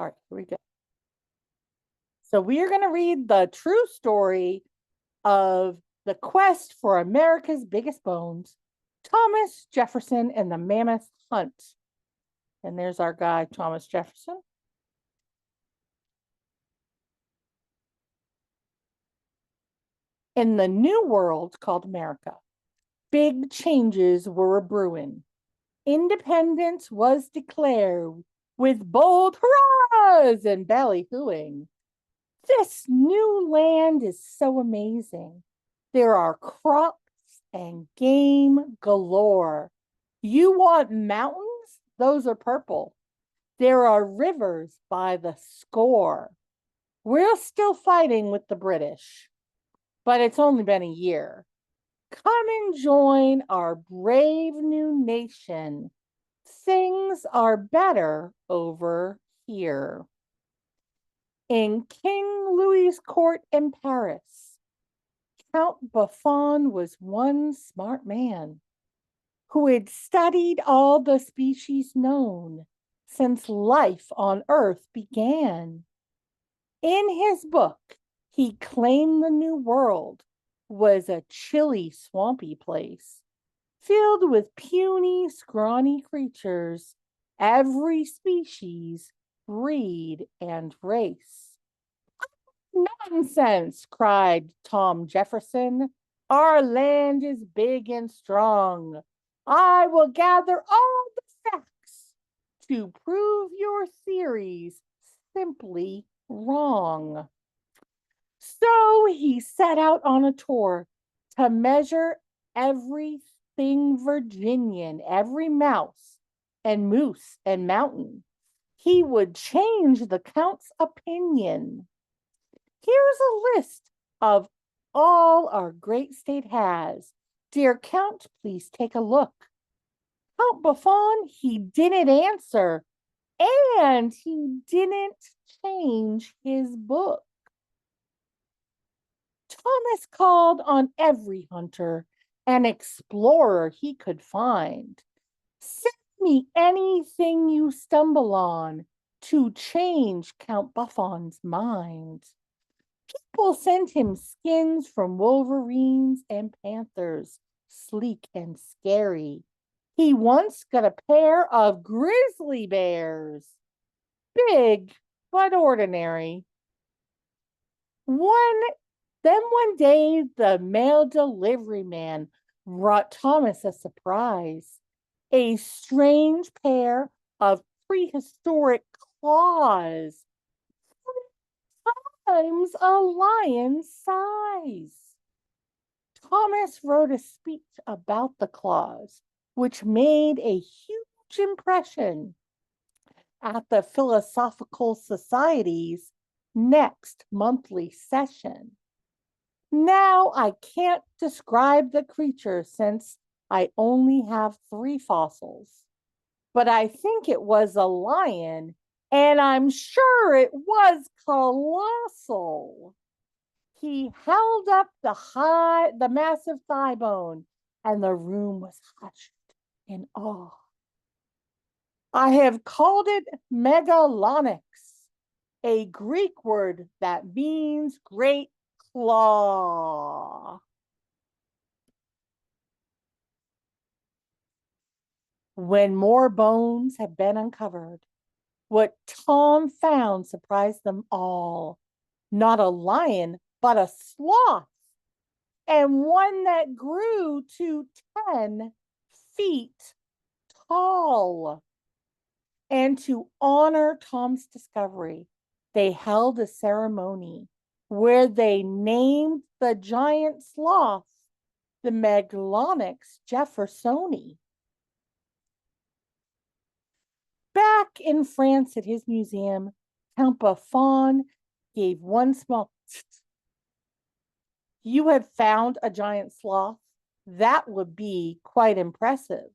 All right, here we go. So we are going to read the true story of the quest for America's biggest bones, Thomas Jefferson and the Mammoth Hunt. And there's our guy, Thomas Jefferson. In the new world called America, big changes were a brewing. Independence was declared with bold hurrahs and ballyhooing. This new land is so amazing. There are crops and game galore. You want mountains? Those are purple. There are rivers by the score. We're still fighting with the British, but it's only been a year. Come and join our brave new nation. Things are better over here. In King Louis's court in Paris, Count Buffon was one smart man who had studied all the species known since life on earth began. In his book, he claimed the New World was a chilly, swampy place, filled with puny, scrawny creatures, every species, breed, and race. Nonsense, cried Tom Jefferson. Our land is big and strong. I will gather all the facts to prove your theories simply wrong. So he set out on a tour to measure everything Virginian, every mouse and moose and mountain. He would change the Count's opinion. Here's a list of all our great state has. Dear Count, please take a look. Count Buffon, he didn't answer, and he didn't change his book. Thomas called on every hunter and explorer he could find. Send me anything you stumble on to change Count Buffon's mind. People sent him skins from wolverines and panthers, sleek and scary. He once got a pair of grizzly bears, big but ordinary. One day, the mail delivery man brought Thomas a surprise, a strange pair of prehistoric claws, times a lion's size. Thomas wrote a speech about the claws, which made a huge impression at the Philosophical Society's next monthly session. Now I can't describe the creature since I only have 3 fossils, but I think it was a lion, and I'm sure it was colossal. He held up the massive thigh bone, and the room was hushed in awe. I have called it megalonyx, a Greek word that means great claw. When more bones had been uncovered, what Tom found surprised them all. Not a lion, but a sloth, and one that grew to 10 feet tall. And to honor Tom's discovery, they held a ceremony where they named the giant sloth the Megalonyx jeffersoni. Back in France at his museum, Count Buffon gave one small You have found a giant sloth? That would be quite impressive.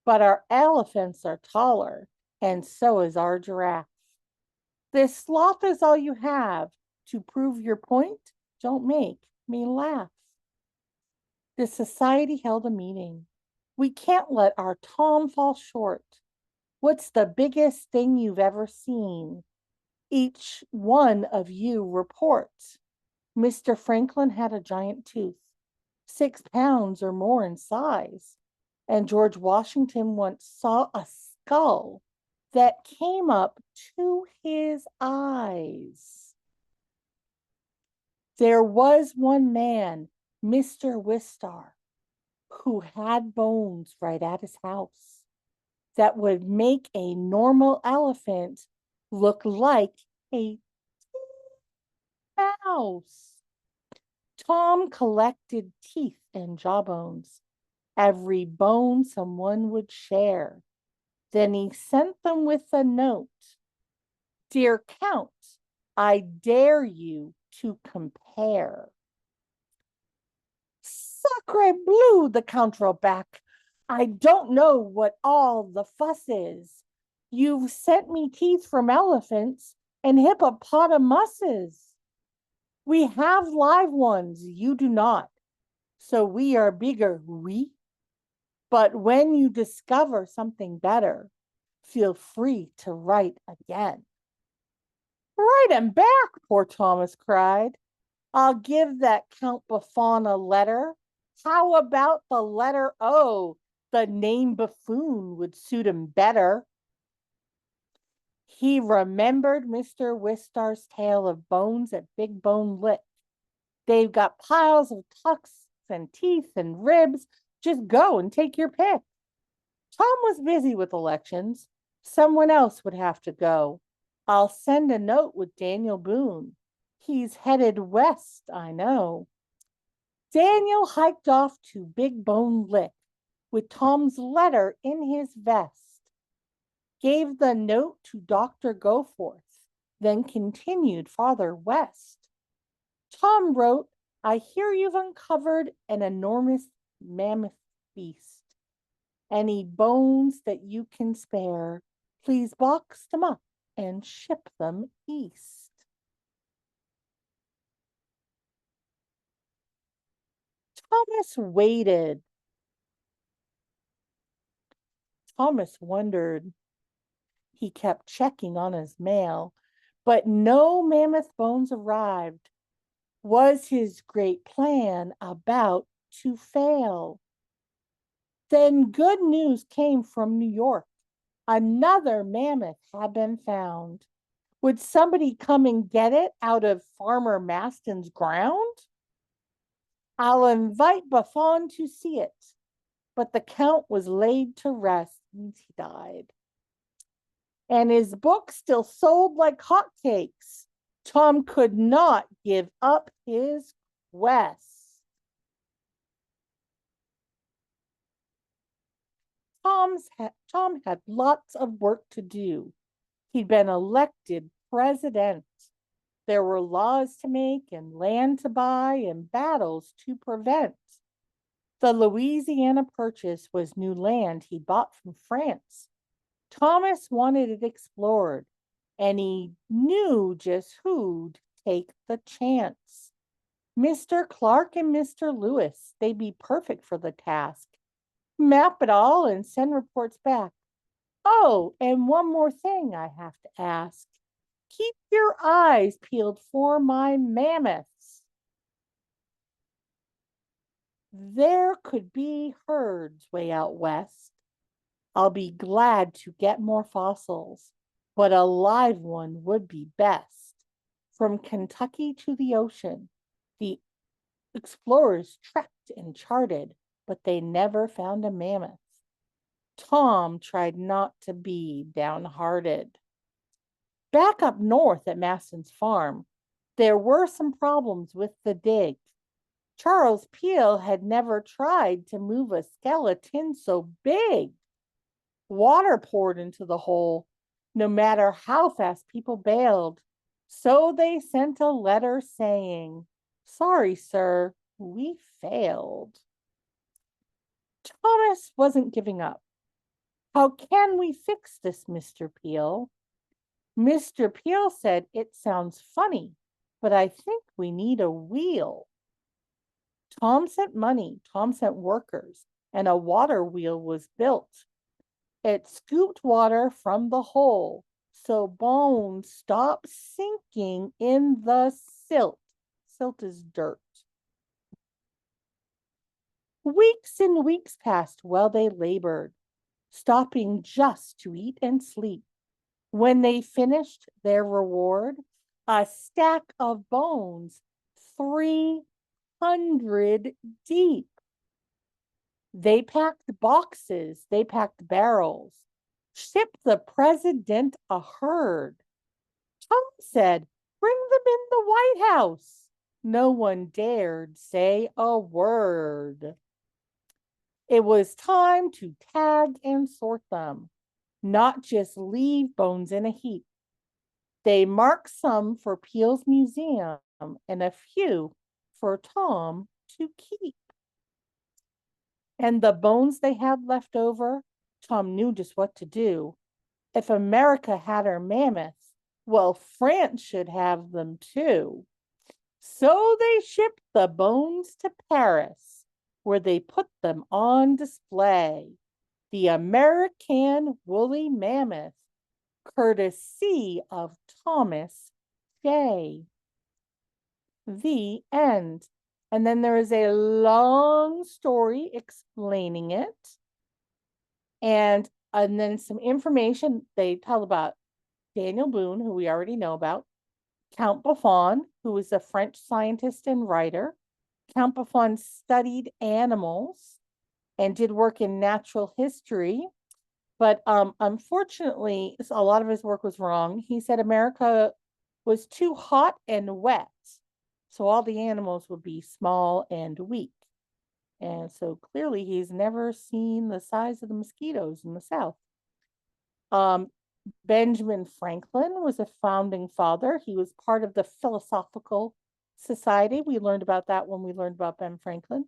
But our elephants are taller, and so is our giraffe. This sloth is all you have to prove your point? Don't make me laugh. The society held a meeting. We can't let our Tom fall short. What's the biggest thing you've ever seen? Each one of you reports. Mr. Franklin had a giant tooth, 6 pounds or more in size, and George Washington once saw a skull that came up to his eyes. There was one man, Mr. Wistar, who had bones right at his house that would make a normal elephant look like a mouse. Tom collected teeth and jawbones, every bone someone would share. Then he sent them with a note. Dear Count, I dare you to compare. Sacre bleu, the Count wrote back. I don't know what all the fuss is. You've sent me teeth from elephants and hippopotamuses. We have live ones, you do not. So we are bigger, oui. But when you discover something better, feel free to write again. Write him back, poor Thomas cried. I'll give that Count Buffon a letter. How about the letter O? The name Buffoon would suit him better. He remembered Mr. Wistar's tale of bones at Big Bone Lick. They've got piles of tusks and teeth and ribs. Just go and take your pick. Tom was busy with elections. Someone else would have to go. I'll send a note with Daniel Boone. He's headed west, I know. Daniel hiked off to Big Bone Lick with Tom's letter in his vest, gave the note to Dr. Goforth, then continued farther west. Tom wrote, I hear you've uncovered an enormous mammoth beast. Any bones that you can spare, please box them up and ship them east. Thomas waited. Thomas wondered. He kept checking on his mail, but no mammoth bones arrived. Was his great plan about to fail? Then good news came from New York. Another mammoth had been found. Would somebody come and get it out of Farmer Maston's ground? I'll invite Buffon to see it. But the Count was laid to rest, means he died. And his book still sold like hotcakes. Tom could not give up his quest. Tom had lots of work to do. He'd been elected president. There were laws to make and land to buy and battles to prevent. The Louisiana Purchase was new land he bought from France. Thomas wanted it explored, and he knew just who'd take the chance. Mr. Clark and Mr. Lewis, they'd be perfect for the task. Map it all and send reports back. Oh, and one more thing I have to ask. Keep your eyes peeled for my mammoths. There could be herds way out west. I'll be glad to get more fossils, but a live one would be best. From Kentucky to the ocean, the explorers trekked and charted, but they never found a mammoth. Tom tried not to be downhearted. Back up north at Maston's farm, there were some problems with the dig. Charles Peel had never tried to move a skeleton so big. Water poured into the hole, no matter how fast people bailed. So they sent a letter saying, sorry, sir, we failed. Thomas wasn't giving up. How can we fix this, Mr. Peel? Mr. Peel said, it sounds funny, but I think we need a wheel. Tom sent money, Tom sent workers, and a water wheel was built. It scooped water from the hole so bones stop sinking in the silt. Silt is dirt. Weeks and weeks passed while they labored, stopping just to eat and sleep. When they finished their reward, a stack of bones, 300 deep. They packed boxes, they packed barrels, shipped the president a herd. Tom said, "Bring them in the White House." No one dared say a word. It was time to tag and sort them, not just leave bones in a heap. They marked some for Peel's museum and a few for Tom to keep. And the bones they had left over, Tom knew just what to do. If America had her mammoths, well, France should have them too. So they shipped the bones to Paris, where they put them on display. The American woolly mammoth, courtesy of Thomas J. The end. And then there is a long story explaining it. And then some information they tell about Daniel Boone, who we already know about, Count Buffon, who was a French scientist and writer. Count Buffon studied animals and did work in natural history. But unfortunately, a lot of his work was wrong. He said America was too hot and wet, so all the animals would be small and weak. And so clearly he's never seen the size of the mosquitoes in the South. Benjamin Franklin was a founding father. He was part of the Philosophical Society. We learned about that when we learned about Ben Franklin.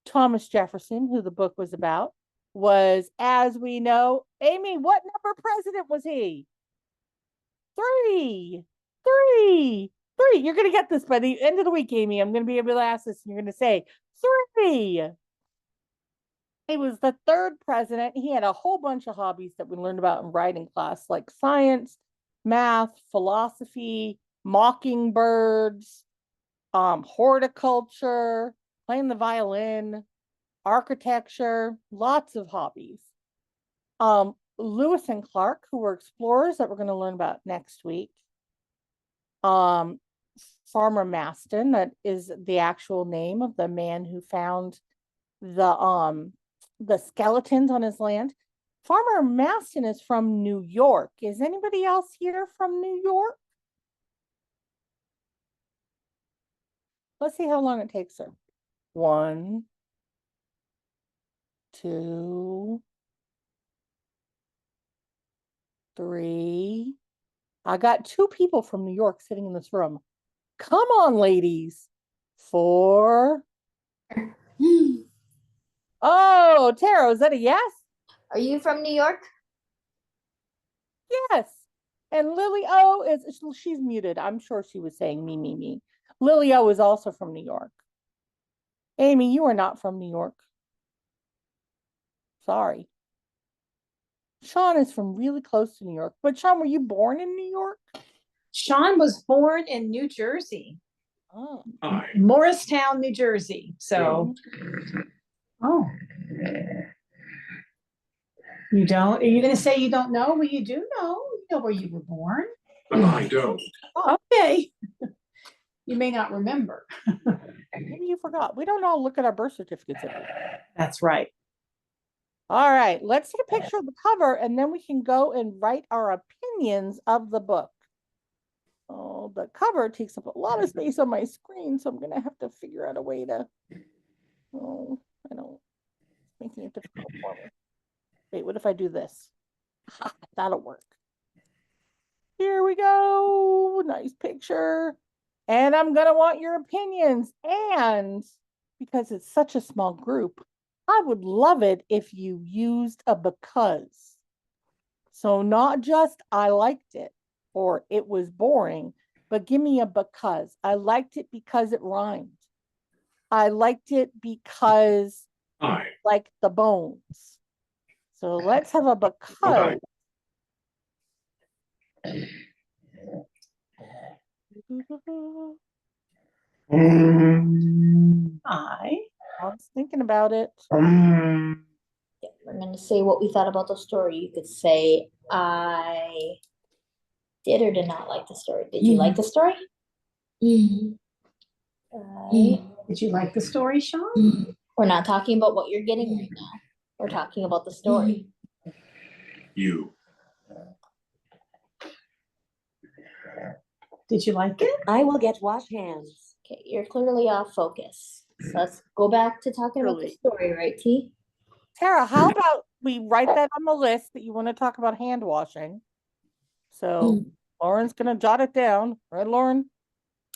Thomas Jefferson, who the book was about, was, as we know, Amy, what number president was he? Three. You're going to get this by the end of the week, Amy. I'm going to be able to ask this, and you're going to say 3. He was the 3rd president. He had a whole bunch of hobbies that we learned about in writing class, like science, math, philosophy, mockingbirds, horticulture, playing the violin, architecture, lots of hobbies. Lewis and Clark, who were explorers that we're going to learn about next week. Farmer Maston, that is the actual name of the man who found the skeletons on his land. Farmer Maston is from New York. Is anybody else here from New York? Let's see how long it takes her. 1, 2, 3. I got 2 people from New York sitting in this room. Come on, ladies. 4. Oh, Tara, is that a yes? Are you from New York? Yes. And Lily O she's muted. I'm sure she was saying me. Lily O is also from New York. Amy, you are not from New York. Sorry. Sean is from really close to New York. But Sean, were you born in New York? Sean was born in New Jersey. Oh. Morristown, New Jersey. So, oh. You don't? Are you going to say you don't know? Well, you do know. You know where you were born. I don't. Oh, okay. You may not remember. Maybe you forgot. We don't all look at our birth certificates every day. That's right. All right, let's take a picture of the cover and then we can go and write our opinions of the book. Oh, the cover takes up a lot of space on my screen, so I'm going to have to figure out a way to, I don't, it's making it difficult for me. Wait, what if I do this? That'll work. Here we go. Nice picture. And I'm going to want your opinions. And because it's such a small group, I would love it if you used a because. So not just I liked it or it was boring, but give me a because. I liked it because it rhymed. I liked it because I like the bones. So let's have a because. I. I was thinking about it. Yeah, we're gonna say what we thought about the story. You could say, I did or did not like the story. Did you like the story? I- Did you like the story, Sean? We're not talking about what you're getting right now. We're talking about the story. You. Did you like it? I will get wash hands. Okay, you're clearly off focus. So let's go back to talking about the Really? story, right, T? Tara, how about we write that on the list that you want to talk about hand washing? So Lauren's gonna jot it down, right, Lauren?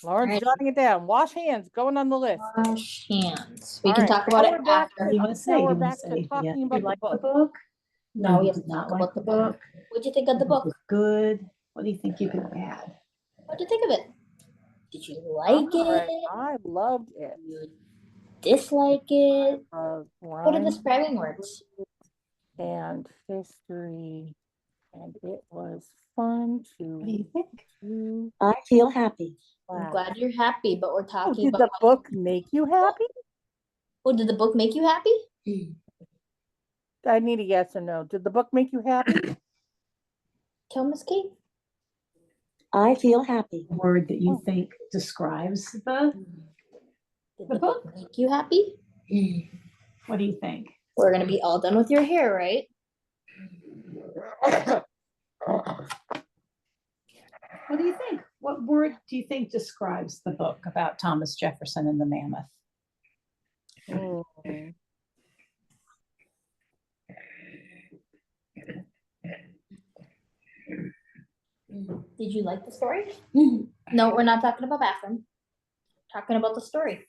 Lauren's Right. jotting it down. Wash hands, going on the list. Wash hands. We All can right, talk about now it we're back after. What do you want to say? Now Do we're you wanna back to say, talking did about you the like the book. book? Now we you have to did not talk like about the the book. book. What'd you think of the book? Was good. What do you think you could add? What'd you think of it? Did you like All right, it? I loved it. You dislike it? What are the Rhyme describing words? and history, and it was fun What do you to think? do. I feel happy. I'm glad you're happy, but we're Oh, talking did about the book make you happy? Oh, did the book make you happy? I need a yes or no. Did the book make you happy? Tell Miss Kate. I feel happy. Word that you Oh. think describes the, Did The the book make you happy? what do you think? We're gonna be all done with your hair, right? What do you think? What word do you think describes the book about Thomas Jefferson and the Mammoth? Mm. Did you like the story? No, we're not talking about bathroom. Talking about the story.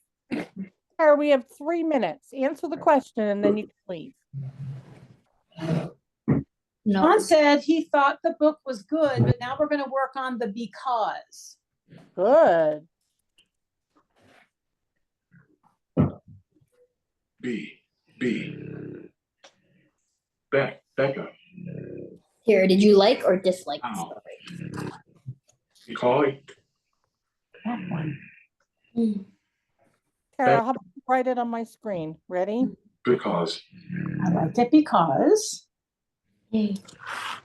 Tara, we have 3 minutes. Answer the question and then you can leave. No. John said he thought the book was good, but now we're going to work on the because. Good. B. Becca. Here, did you like or dislike the Ow. story? Because That one. Tara, how about you write it on my screen? Ready? because I liked it because.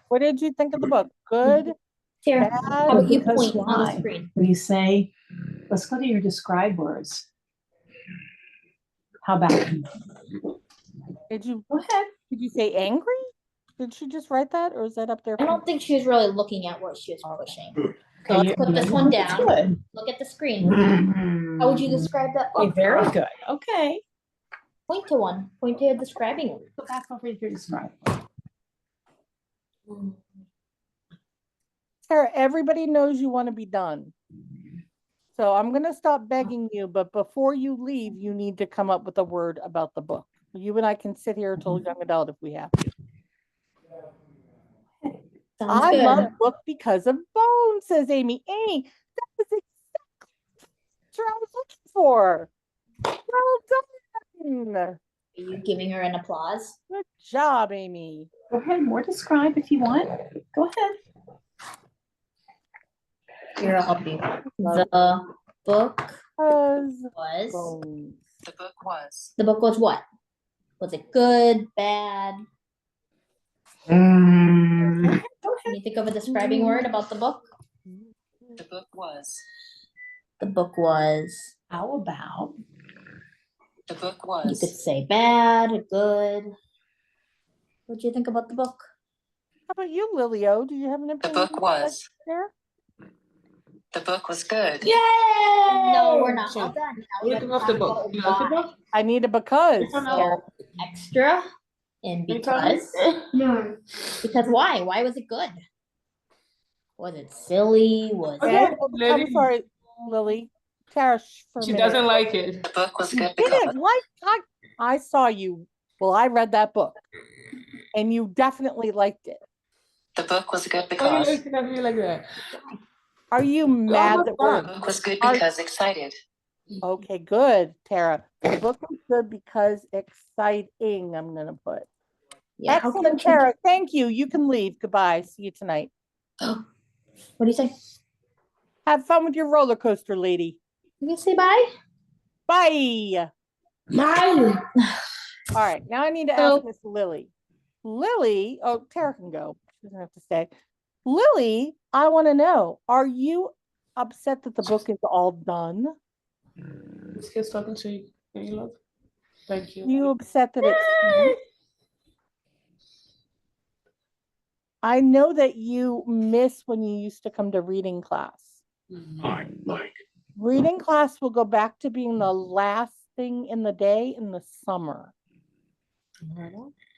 What did you think of the book? Good? Here, Bad? how about you Because point on why? the screen? When you say, let's go to your describe words. How about, Did you go ahead. say angry? Did she just write that or is that up there? I don't think she was really looking at what she was pushing. So Okay, let's put this one that's down. good. Look at the screen. How would you describe that Okay, book? very good. Okay. Point to one. Point to a describing word. Go back over to your describe. Tara, everybody knows you want to be done. So I'm going to stop begging you, but before you leave, you need to come up with a word about the book. You and I can sit here till young adult if we have to. Sounds I good. love book because of Bone, says Amy. Amy, that was exactly what I was looking for. Well done. Are you giving her an applause? Good job, Amy. Go ahead, more describe if you want. Go ahead. Here, I'll help you. The book Was was. Bones. The book was. The book was what? Was it good, bad? Go Can ahead. you think of a describing word about the book? The book was. The book was. How about? The book You could was. say bad, good. What do you think about the book? How about you, Lilio? Do you have an The opinion? book was. There? The book was good. Yay! No, we're not all done. Now we have to talk about why. I need a because. So, extra and because. No. Because why? Why was it good? Was it silly? Was Okay, it... I'm sorry, Lily. Tara, for a She minute. doesn't like it. The book was good Didn't because. like I saw you. Well, I read that book, and you definitely liked it. The book was good Why you because. looking at me like that? Are you mad that The we're book was good Are- because excited. okay? Good, Tara. The book was good because exciting. I'm gonna put. Yeah, how Excellent, can Tara. Thank you. You can leave. Goodbye. See you tonight. What do you say? Have fun with your roller coaster, lady. You can say bye. Bye. Mine. All right, now I need to ask Miss Lily. Lily, oh, Tara can go. She doesn't have to stay. Lily, I want to know, are you upset that the book is all done? This kid's talking to you. Can you look? Thank you. You upset that it's finished? I know that you miss when you used to come to reading class. I like. Reading class will go back to being the last thing in the day in the summer.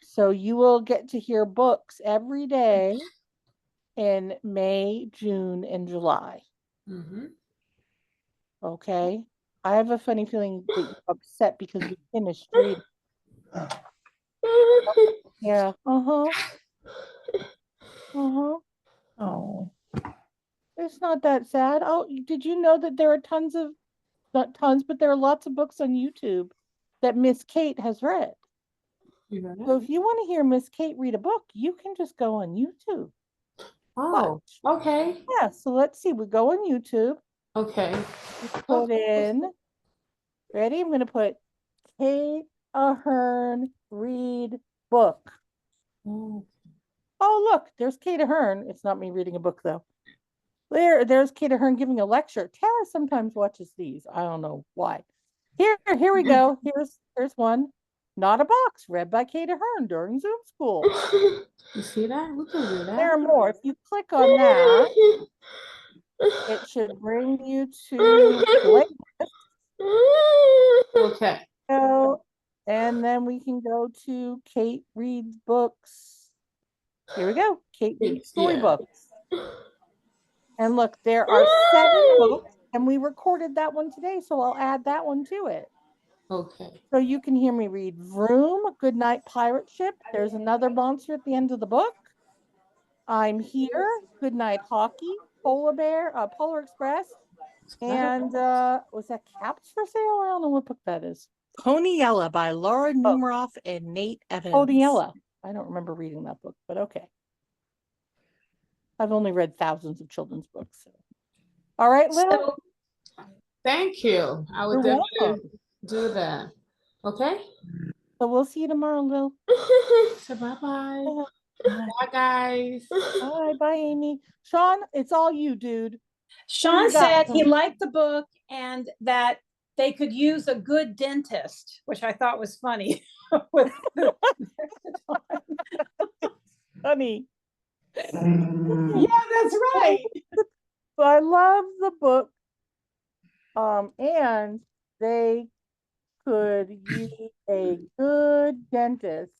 So you will get to hear books every day in May, June, and July. Mm-hmm. Okay. I have a funny feeling that you're upset because you finished reading. Yeah. Uh-huh. Uh-huh. Oh, It's not that sad. Oh, did you know that there are tons of, not tons, but there are lots of books on YouTube that Miss Kate has read. You got So it? if you want to hear Miss Kate read a book, you can just go on YouTube. Oh, okay. Yeah, so let's see. We go on YouTube. Okay. We put in, ready? I'm going to put Kate Ahern read book. Oh, Oh, look, there's Kate Ahern. It's not me reading a book, though. There's Kate Ahern giving a lecture. Tara sometimes watches these. I don't know why. Here we go. Here's one. Not a Box, read by Kate Ahern during Zoom school. you see that? We can do that. There are more. If you click on that, it should bring you to Okay. Plato, and then we can go to Kate Reads Books. Here we go. Kate Reads Storybooks. And look, there are 7 books, and we recorded that one today, so I'll add that one to it. Okay. So you can hear me read Vroom, Goodnight Pirate Ship. There's another monster at the end of the book. I'm Here, Goodnight Hockey, Polar Express, and was that Caps for Sale? I don't know what book that is. Ponyella by Laura Numeroff and Nate Evans. Ponyella. I don't remember reading that book, but okay. I've only read thousands of children's books. So. All right, Lil. so Thank you. I would You're definitely welcome. do that. Okay? So we'll see you tomorrow, Lil. So bye-bye. Bye. Bye, guys. Bye, Amy. Sean, it's all you, dude. Sean You got said some- he liked the book and that they could use a good dentist, which I thought was funny. With Honey. yeah, that's right. So I love the book. And they could use a good dentist.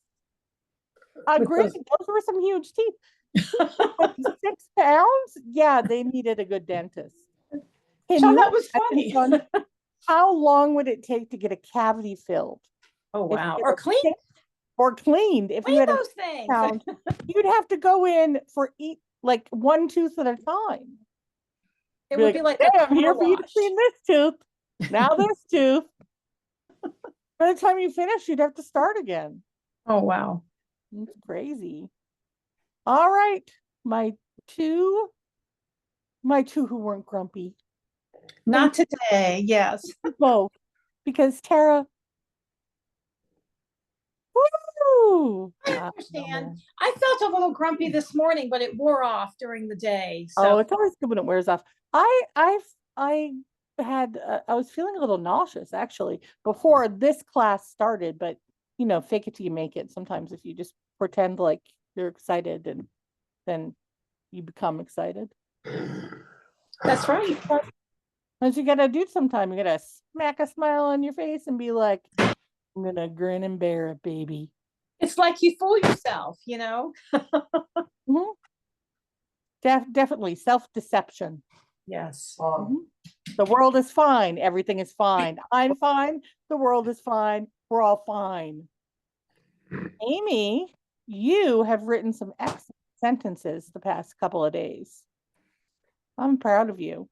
Granted, those were some huge teeth. 6 pounds? Yeah, they needed a good dentist. Sean, that was funny. How long would it take to get a cavity filled? Oh, If wow. it Or was clean, sick or cleaned? If you clean had a those things. pound, you'd have to go in for like one tooth at a time. It would be like "Hey, a I'm here car for you to wash. clean this tooth. Now this tooth. By the time you finish, you'd have to start again. Oh, wow. It's crazy. All right. My two who weren't grumpy. Not today, yes. Both. Because Tara. Woo! I understand. I felt a little grumpy this morning, but it wore off during the day. Oh, So it's always good when it wears off. I had I was feeling a little nauseous actually before this class started, but you know, fake it till you make it. Sometimes if you just pretend like you're excited, and then you become excited. that's right. As you gotta do sometime, you gotta smack a smile on your face and be like, I'm gonna grin and bear it, baby. It's like you fool yourself, you know? Mhm. Definitely self-deception. Yes. Mhm. The world is fine. Everything is fine. I'm fine. The world is fine. We're all fine. Amy, you have written some excellent sentences the past couple of days. I'm proud of you.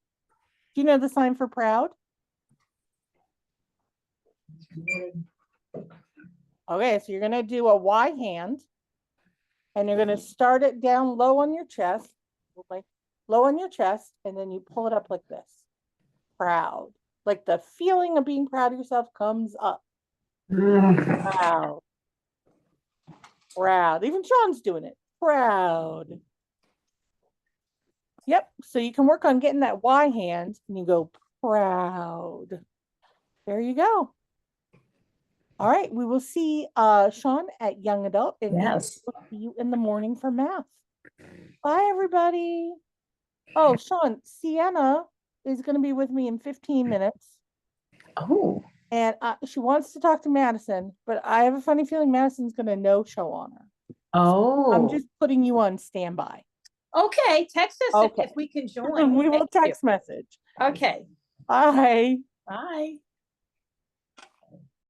Do you know the sign for proud? Okay, so you're going to do a Y hand, and you're going to start it down low on your chest. low on your chest, and then you pull it up like this. Proud. Like the feeling of being proud of yourself comes up. Proud. Proud. Even Sean's doing it. Proud. Yep. So you can work on getting that Y hand and you go proud. There you go. All right. We will see Sean at Young Adult, and Yes. we'll see you in the morning for math. Bye, everybody. Oh, Sean, Sienna is going to be with me in 15 minutes. Oh. And she wants to talk to Madison, but I have a funny feeling Madison's going to no show on her. Oh. I'm just putting you on standby. Okay. Text us Okay. if we can join. We will Thank you. text message. Okay. Bye. Bye.